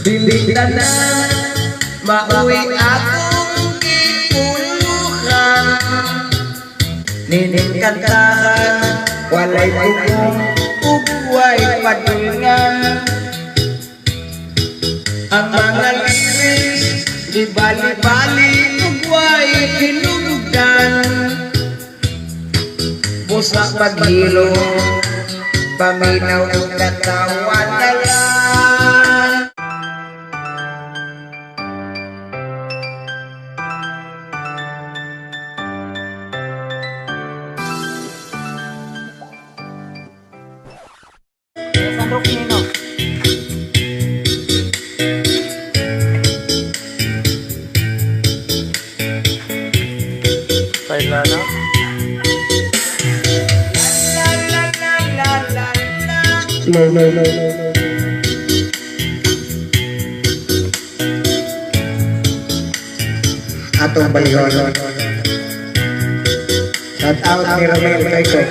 Dili na mauwi akong gipuluhan, nining kantahan walay bugong ugway padungan. Ang mga lyrics di bali-bali ugway hinungdan, busak paghilo paminaw ng katawa na lang. Sandro Quino. Bailana. No. Atong balihon. Shout out ni Romel Kaiko.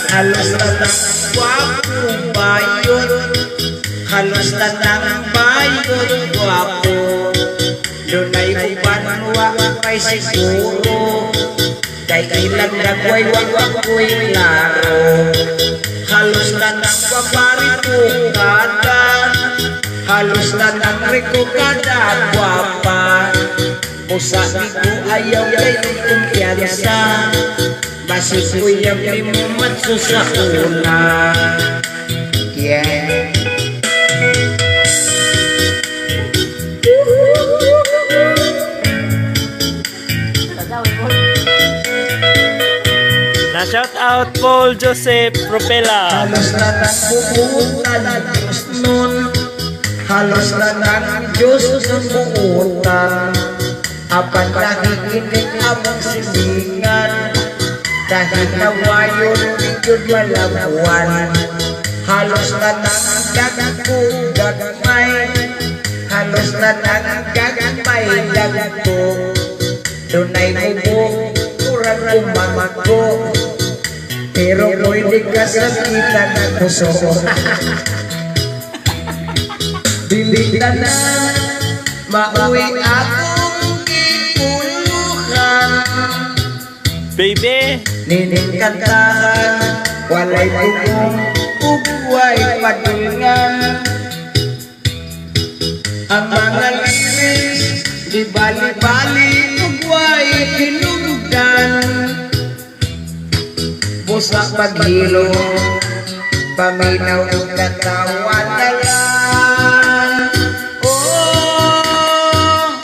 Halos na ng wapong bayon, halos na ng bayon wapo. Dunay uban wa kay siguro, kay ilang nagway wakoy laro. Halos na ng waparito kada, halos na ng rekogada guwapa. Pusa di ko ayaw kay kumpiyansa, basis ko yung limumat sa una. Yeah. Na shout out Paul Joseph Propela. Halos na ng buutan ng Diyos nun, halos na ng Diyos ng buutan. Apan nakikinig among silingan, dahil nawayon bigod malabuan. Halos na ng gagko gagmay, halos na ng gagmay lagko. Dunay kubo, kurang kumamago, pero ko'y di kasakitan ng puso. Dili na mauwi akong gipuluhan, Baby. nining kantahan walay bugong ugway padungan. Ang mga lyrics di bali-bali ugway hinungdan, busak paghilo paminaw ng katawa na lang. Oh,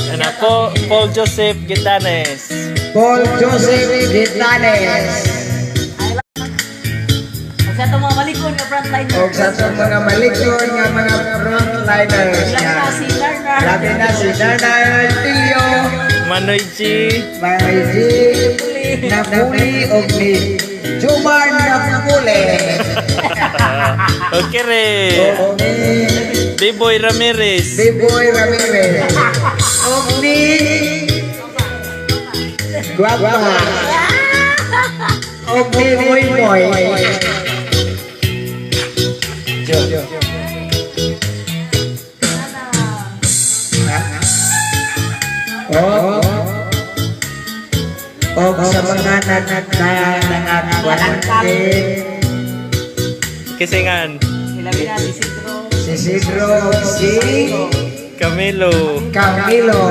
Yan ako, Paul Joseph Gitanes. Paul Joseph Gitanes. Sa itong mga malikon nga frontliner. O sa itong mga malikon nga mga frontliners Labi niya. na si Narnar. Labi na si Narnar Tilio, Manoy G. Mary G, Napuli o ni Jumar Napuli. Okay re. O ni B-Boy Ramirez. B-Boy Ramirez. O ni Guapa. O ni Boy Boy. O sa mga nangagwalante, Kisingan. Labi na si Sidro. si Sidro, si Camilo. Camilo,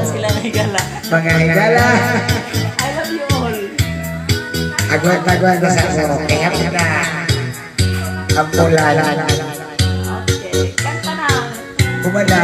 Sila na higala. mga higala, I love you all. agwat-agwat sa ako, kaya na ang pulalan, Okay. Kanta na. kumana.